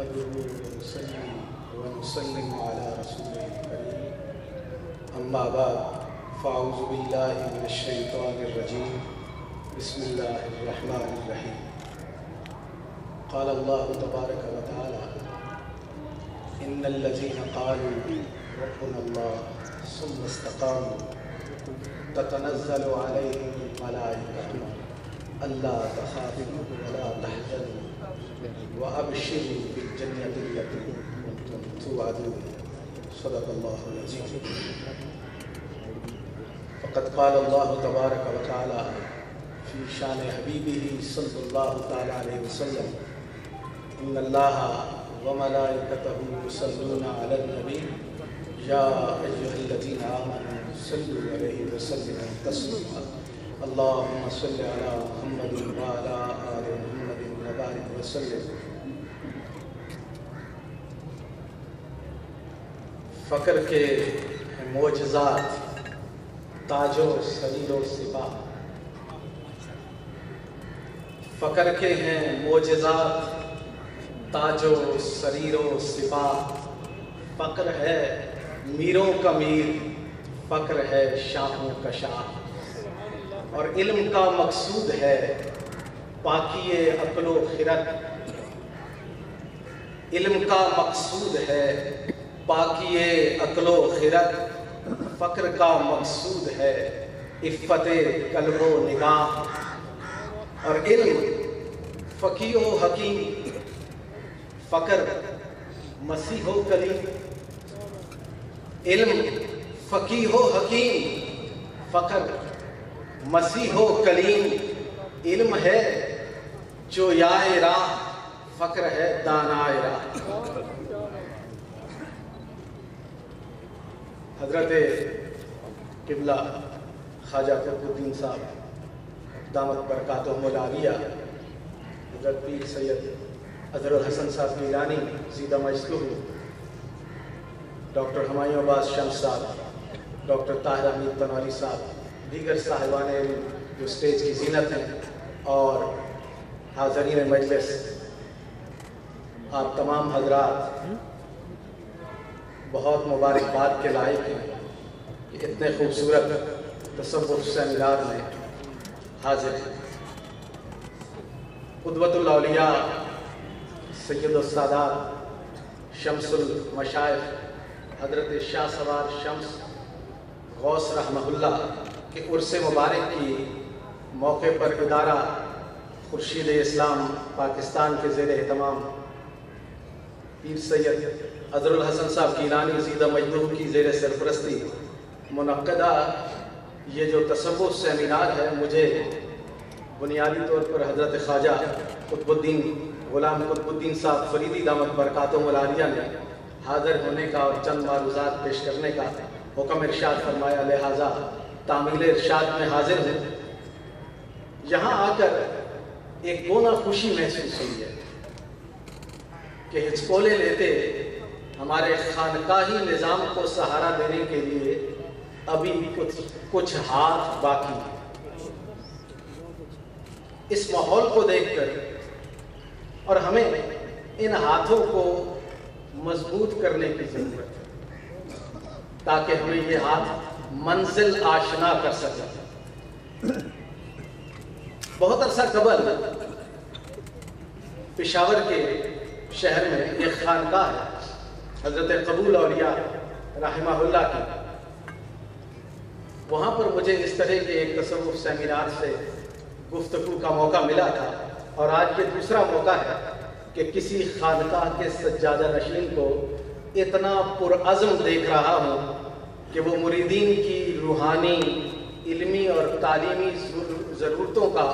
نحمده ونصلي ونسلم على رسوله الكريم أما بعد فأعوذ بالله من الشيطان الرجيم بسم الله الرحمن الرحيم قال الله تبارك وتعالى إن الذين قالوا ربنا الله ثم استقاموا تتنزل عليهم الملائكة ألا تخافوا ولا تحزنوا وأبشروا بالجنة التي كنتم توعدون صدق الله العظيم. فقد قال الله تبارك وتعالى في شان حبيبه صلى الله تعالى عليه وسلم إن الله وملائكته يصلون على النبي يا أيها الذين آمنوا صلوا عليه وسلموا تسليما اللهم صل على محمد وعلى آل محمد وبارك وسلم. فقر کے معجزات تاج و سریر و سپاہ، فقر کے ہیں معجزات تاج و سریر و سپاہ، فقر ہے میروں کا میر، فقر ہے شاہوں کا شاہ، اور علم کا مقصود ہے پاکی عقل و خرد، علم کا مقصود ہے پاکی عقل و خرد، فقر کا مقصود ہے عفت قلب و نگاہ، اور علم فقیہ و حکیم، فقر مسیح و کلیم، علم فقیہ و حکیم، فقر مسیح و کلیم، علم ہے جو یائے راہ، فقر ہے دانائے راہ. حضرت قبلہ خواجہ قطب الدین صاحب دامت برکاتہم العالیہ، حضرت پیر سید اظہر الحسن صاحب گیلانی زیدہ مجدہ، ڈاکٹر ہمایوں عباس شمس صاحب، ڈاکٹر طاہر حمید تنواری صاحب، دیگر صاحبان علم جو اسٹیج کی زینت ہیں، اور حاضرین مجلس، آپ تمام حضرات بہت مبارکباد کے لائق ہیں کہ اتنے خوبصورت تصوف سیمینار میں حاضر ہیں. قدوۃ الاولیاء سید السادات شمس المشائخ حضرت شاہ سوار شمس غوث رحمہ اللہ کے عرس مبارک کی موقع پر ادارہ خورشید اسلام پاکستان کے زیر اہتمام پیر سید اظہر الحسن صاحب گیلانی زیدہ مجدہ کی زیر سرپرستی منعقدہ یہ جو تصوف سیمینار ہے، مجھے بنیادی طور پر حضرت خواجہ قطب الدین غلام قطب الدین صاحب فریدی دامت برکاتہم العالیہ نے حاضر ہونے کا اور چند معروضات پیش کرنے کا حکم ارشاد فرمایا، لہٰذا تعمیل ارشاد میں حاضر ہوں. یہاں آ کر ایک گونا خوشی محسوس ہوئی ہے کہ ہچکولے لیتے ہمارے خانقاہی نظام کو سہارا دینے کے لیے ابھی کچھ ہاتھ باقی ہیں. اس ماحول کو دیکھ کر اور ہمیں ان ہاتھوں کو مضبوط کرنے کی ضرورت ہے تاکہ ہمیں یہ ہاتھ منزل آشنا کر سکیں. بہت عرصہ قبل پشاور کے شہر میں ایک خانقاہ ہے حضرت قبول اولیاء رحمہ اللہ کی. وہاں پر مجھے اس طرح کے ایک تصوف سیمینار سے گفتگو کا موقع ملا تھا، اور آج یہ دوسرا موقع ہے کہ کسی خانقاہ کے سجادہ نشین کو اتنا پرعزم دیکھ رہا ہوں کہ وہ مریدین کی روحانی، علمی اور تعلیمی ضرورتوں کا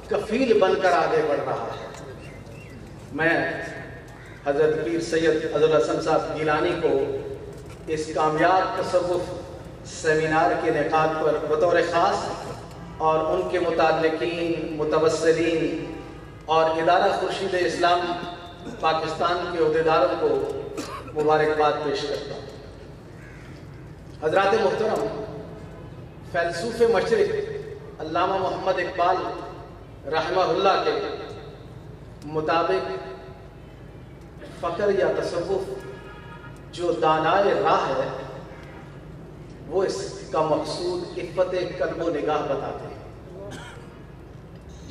کفیل بن کر آگے بڑھ رہا ہے. میں حضرت پیر سید اظہر الحسن صاحب گیلانی کو اس کامیاب تصوف سیمینار کے انعقاد پر بطور خاص اور ان کے متعلقین، متوسلین اور ادارہ خورشید اسلام پاکستان کے عہدیداروں کو مبارکباد پیش کرتا ہوں. حضرات محترم، فیلسوف مشرق علامہ محمد اقبال رحمہ اللہ کے مطابق فقر یا تصوف جو دانائے راہ ہے وہ اس کا مقصود عفت قلب و نگاہ بتاتے ہیں۔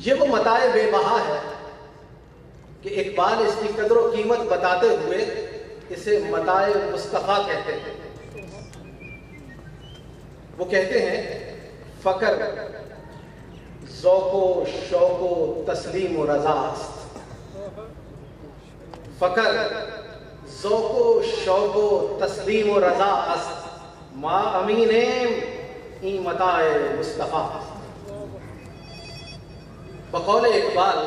یہ وہ متاع بے بہا ہے کہ اقبال اس کی قدر و قیمت بتاتے ہوئے اسے متاع مصطفیٰ کہتے ہیں۔ وہ کہتے ہیں فقر ذوق و شوق و تسلیم و رضا است، فقر ذوق و شوق و تسلیم و رضا است، ما امینیم این متاع مصطفیٰ۔ بقول اقبال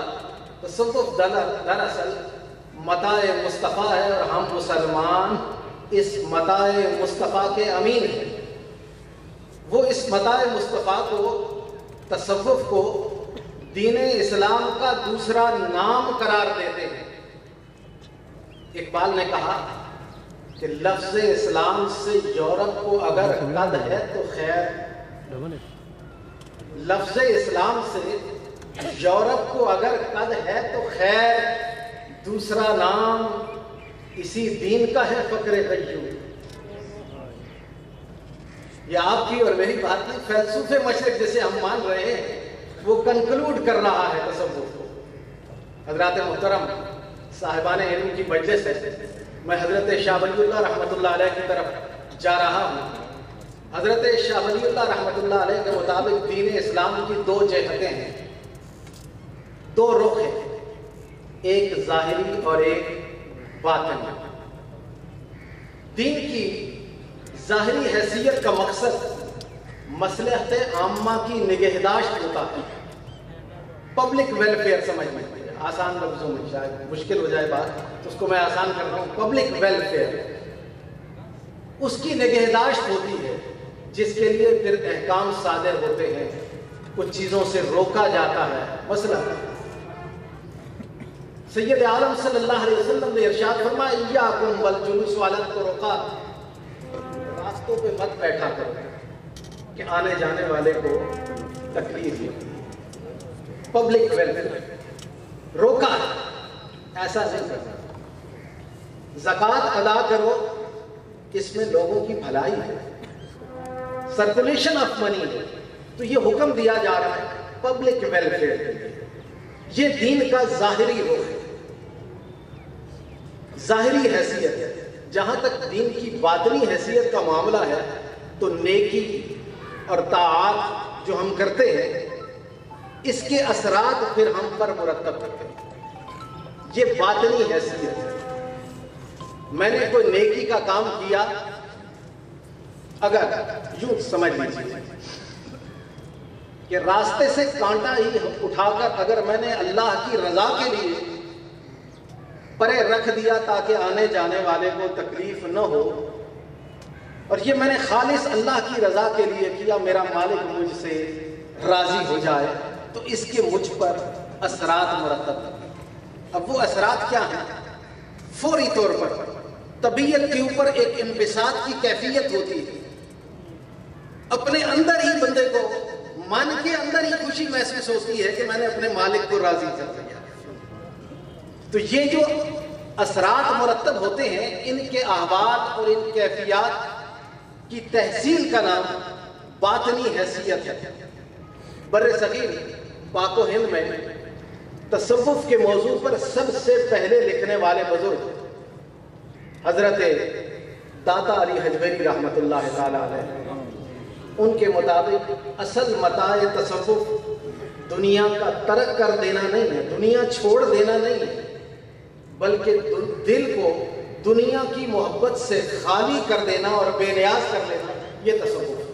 تصوف دراصل متاع مصطفیٰ ہے اور ہم مسلمان اس متاع مصطفیٰ کے امین ہیں۔ وہ اس متاع مصطفیٰ کو، تصوف کو، دین اسلام کا دوسرا نام قرار دیتے ہیں۔ اقبال نے کہا کہ لفظ اسلام سے یورپ کو اگر قد ہے تو خیر، لفظ اسلام سے یورپ کو اگر قد ہے تو خیر، دوسرا نام اسی دین کا ہے فقر قیوم۔ یہ آپ کی اور میری بات کی فلسفے مشرق جسے ہم مان رہے ہیں وہ کنکلوڈ کر رہا ہے تصوف کو۔ حضرات محترم صاحبان علم کی مجلس ہے، میں حضرت شاہ ولی اللہ رحمۃ اللہ علیہ کی طرف جا رہا ہوں۔ حضرت شاہ ولی اللہ رحمۃ اللہ علیہ کے مطابق دین اسلام کی دو جہتیں ہیں، دو رخ ہیں، ایک ظاہری اور ایک باطنی۔ دین کی ظاہری حیثیت کا مقصد مصلحت عامہ کی نگہداشت ہوتا ہے، پبلک ویلفیئر سمجھ میں آسان لفظوں میں شاید مشکل ہو جائے بات تو اس کو میں آسان کر رہا ہوں۔ پبلک ویلفیئر اس کی نگہداشت ہوتی ہے، جس کے لیے پھر احکام صادر ہوتے ہیں، کچھ چیزوں سے روکا جاتا ہے۔ مثلا سید عالم صلی اللہ علیہ وسلم نے ارشاد فرمایا ایاکم والجلوس علی الطرقات، راستوں پہ مت بیٹھا کرو کہ آنے جانے والے کو تکلیف ہو۔ پبلک ویلفیئر روکا ہے، ایسا نہیں کرنا۔ زکوٰۃ ادا کرو، اس میں لوگوں کی بھلائی ہے، سرکولیشن آف منی ہے، تو یہ حکم دیا جا رہا ہے پبلک ویلفیئر کے لیے۔ یہ دین کا ظاہری رخ ہے، ظاہری حیثیت ہے۔ جہاں تک دین کی باطنی حیثیت کا معاملہ ہے تو نیکی اور طاعات جو ہم کرتے ہیں اس کے اثرات پھر ہم پر مرتب کرتے ہیں، یہ باطنی حیثیت ہے۔ میں نے کوئی نیکی کا کام کیا، اگر یوں سمجھ لیجیے کہ راستے سے کانٹا ہی اٹھا کر اگر میں نے اللہ کی رضا کے لیے پرے رکھ دیا تاکہ آنے جانے والے کو تکلیف نہ ہو، اور یہ میں نے خالص اللہ کی رضا کے لیے کیا، میرا مالک مجھ سے راضی ہو جائے، تو اس کے مجھ پر اثرات مرتب ہیں۔ اب وہ اثرات کیا ہیں؟ فوری طور پر طبیعت کے اوپر ایک انبساط کی کیفیت ہوتی ہے، اپنے اندر ہی بندے کو من کے اندر ہی خوشی محسوس ہوتی ہے کہ میں نے اپنے مالک کو راضی کر دیا۔ تو یہ جو اثرات مرتب ہوتے ہیں، ان کے احوال اور ان کیفیات کی تحصیل کا نام باطنی حیثیت ہے۔ بر صغیر پاک و ہند میں تصوف کے موضوع پر سب سے پہلے لکھنے والے بزرگ حضرت داتا علی حجویری رحمۃ اللہ تعالی علیہ، ان کے مطابق اصل متاع تصوف دنیا کا ترک کر دینا نہیں ہے، دنیا چھوڑ دینا نہیں ہے، بلکہ دل کو دنیا کی محبت سے خالی کر دینا اور بے نیاز کر لینا، یہ تصوف ہے۔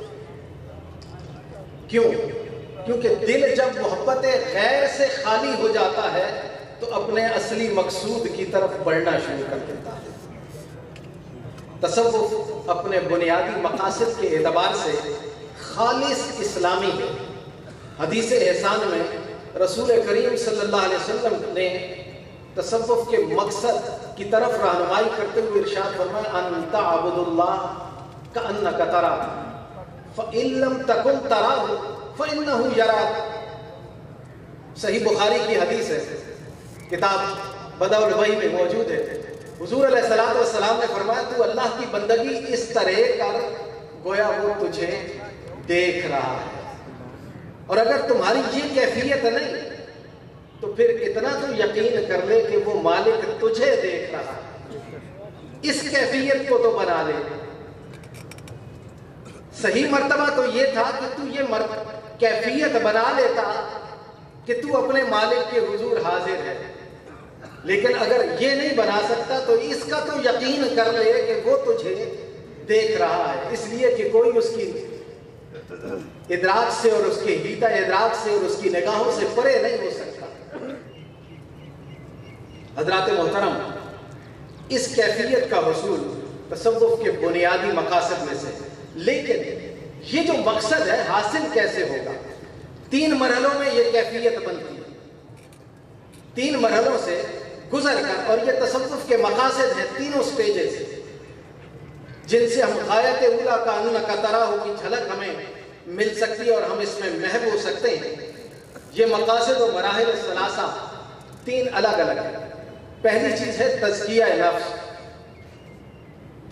کیوں؟ کیونکہ دل جب محبت غیر سے خالی ہو جاتا ہے تو اپنے اصلی مقصود کی طرف بڑھنا شروع کر دیتا ہے۔ تصوف اپنے بنیادی مقاصد کے اعتبار سے خالص اسلامی ہے۔ حدیث احسان میں رسول کریم صلی اللہ علیہ وسلم نے تصوف کے مقصد کی طرف رہنمائی کرتے ہوئے ارشاد فرمایا ان تعبد اللہ کأنک تراہ فإن لم تکن تراہ فإنہ یراک۔ صحیح بخاری کی حدیث ہے، کتاب بدء الوحی میں موجود ہے۔ حضور علیہ الصلوۃ والسلام نے فرمایا تو اللہ کی بندگی اس طرح کر گویا وہ تجھے دیکھ رہا ہے، اور اگر تمہاری یہ کیفیت نہیں تو پھر اتنا تو یقین کر لے کہ وہ مالک تجھے دیکھ رہا ہے، اس کیفیت کو تو بنا لے۔ صحیح مرتبہ تو یہ تھا کہ تو یہ کیفیت بنا لیتا کہ تو اپنے مالک کے حضور حاضر ہے، لیکن اگر یہ نہیں بنا سکتا تو اس کا تو یقین کر لے کہ وہ تجھے دیکھ رہا ہے، اس لیے کہ کوئی اس کی ادراک سے اور اس کے حیطہ ادراک سے اور اس کی نگاہوں سے پرے نہیں ہو سکتا۔ حضرات محترم، اس کیفیت کا حصول تصوف کے بنیادی مقاصد میں سے، لیکن یہ جو مقصد ہے حاصل کیسے ہوگا؟ 3 مرحلوں میں یہ کیفیت بنتی ہے، 3 مرحلوں سے گزر کر، اور یہ تصوف کے مقاصد ہیں، تینوں سٹیجز جن سے ہم غایت اولا کا انکا تراہ کی جھلک ہمیں مل سکتی ہے اور ہم اس میں محو ہو سکتے ہیں۔ یہ مقاصد و مراحل ثلاثہ 3 الگ الگ ہیں۔ پہلی چیز ہے تزکیہ نفس،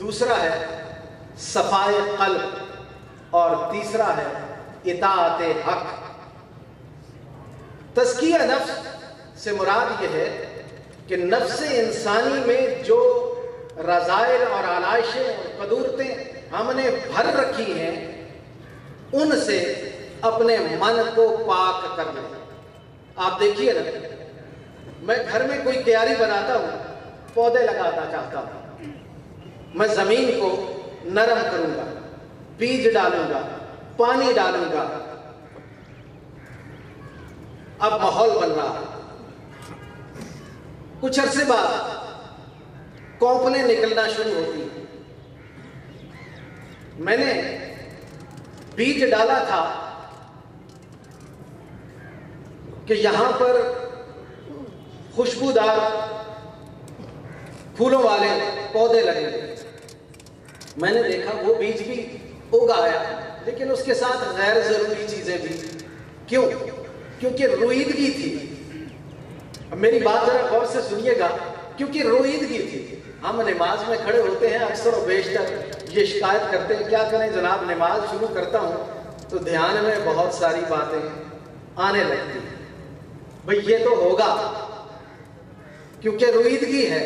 دوسرا ہے صفائے قلب، اور تیسرا ہے اطاعت حق۔ تزکیہ نفس سے مراد یہ ہے کہ نفس انسانی میں جو رذائل اور علائشیں اور قدورتیں ہم نے بھر رکھی ہیں ان سے اپنے من کو پاک کر لیں۔ آپ دیکھیے نا، میں گھر میں کوئی کیاری بناتا ہوں، پودے لگانا چاہتا ہوں، میں زمین کو نرم کروں گا، بیج ڈالوں گا، پانی ڈالوں گا، اب ماحول بن رہا ہے، کچھ عرصے بعد کوپلیں نکلنا شروع ہوتی ہیں۔ میں نے بیج ڈالا تھا کہ یہاں پر خوشبودار پھولوں والے پودے لگے، میں نے دیکھا وہ بیج بھی اگ آیا، لیکن اس کے ساتھ غیر ضروری چیزیں بھی۔ کیوں؟ کیونکہ رویدگی تھی۔ اب میری بات ذرا غور سے سنیے گا، کیونکہ رویدگی تھی۔ ہم نماز میں کھڑے ہوتے ہیں، اکثر و بیشتر یہ شکایت کرتے ہیں، کیا کریں جناب، نماز شروع کرتا ہوں تو دھیان میں بہت ساری باتیں آنے لگتی ہیں۔ بھئی یہ تو ہوگا کیونکہ رویدگی ہے،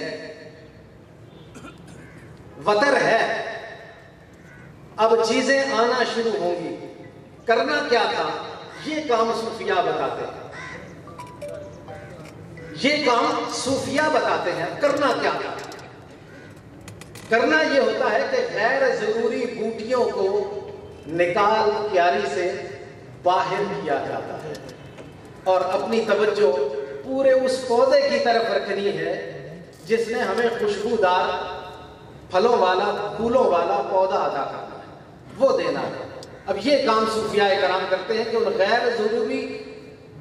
وتر ہے، اب چیزیں آنا شروع ہوں گی۔ کرنا کیا تھا؟ یہ کام صوفیہ بتاتے ہیں، یہ کام صوفیہ بتاتے ہیں۔ کرنا کیا تھا؟ کرنا یہ ہوتا ہے کہ غیر ضروری بوٹیوں کو نکال کیاری سے باہر کیا جاتا ہے اور اپنی توجہ پورے اس پودے کی طرف رکھنی ہے جس نے ہمیں خوشبودار پھلوں والا پھولوں والا پودا ادا کرنا ہے، وہ دینا ہے۔ اب یہ کام صوفیاء کرام کرتے ہیں کہ ان غیر ضروری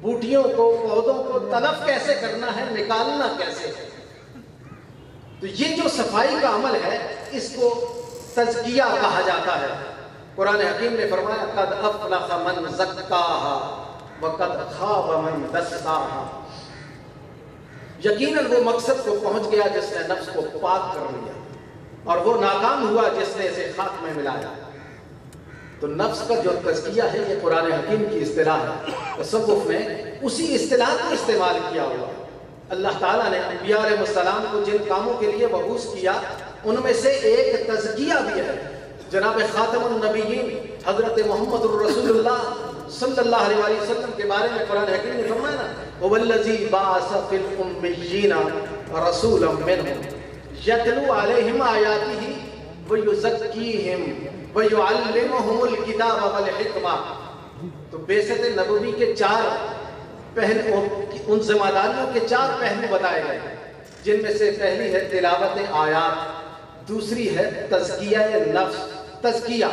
بوٹیوں کو، پودوں کو تلف کیسے کرنا ہے، نکالنا کیسے ہے۔ تو یہ جو صفائی کا عمل ہے اس کو تزکیہ کہا جاتا ہے۔ قرآن حکیم نے فرمایا قد افلح من زکاہا وقد خاب من دساہا، یقیناً وہ مقصد کو پہنچ گیا جس نے نفس کو پاک کر لیا، اور وہ ناکام ہوا جس نے اسے خاک میں ملایا۔ تو نفس کا جو تزکیہ ہے یہ قرآن حکیم کی اصطلاح ہے، تصوف میں اسی اصطلاح کو استعمال کیا ہوا۔ اللہ تعالیٰ نے انبیاء علیہ السلام کو جن کاموں کے لیے مبعوث کیا ان میں سے ایک تزکیہ بھی ہے۔ جناب خاتم النبیین حضرت محمد الرسول اللہ صلی اللہ علیہ وسلم کے بارے میں قرآن حکیم نے فرمایا نا وَوَالَّذِي بَعَثَ فِي الْأُمِّيِّينَ رَسُولًا مِّنْهُمْ يَتْلُو عَلَيْهِمْ آيَاتِهِ وَيُزَكِّيهِمْ وَيُعَلِّمُهُمُ الْكِتَابَ وَالْحِكْمَةَ۔ تو بعثت نبوی کے 4 پہلو، ان ذمہ داریوں کے 4 پہلو بتائے گئے، جن میں سے پہلی ہے تلاوت آیات، دوسری ہے تزکیہ نفس تزکیہ،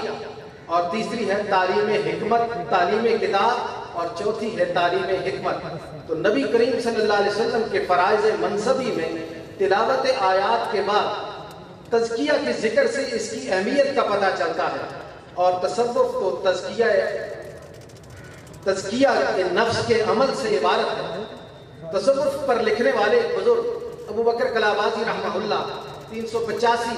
اور تیسری ہے تعلیم حکمت تعلیم کتاب، اور چوتھی ہے تعلیم حکمت۔ تو نبی کریم صلی اللہ علیہ وسلم کے فرائض منصبی میں تلاوت آیات کے بعد تزکیہ کے ذکر سے اس کی اہمیت کا پتہ چلتا ہے، اور تصوف تو تزکیہ کے نفس کے عمل سے عبارت ہے۔ تصوف پر لکھنے والے بزرگ ابو بکر کلابازی رحمہ اللہ 385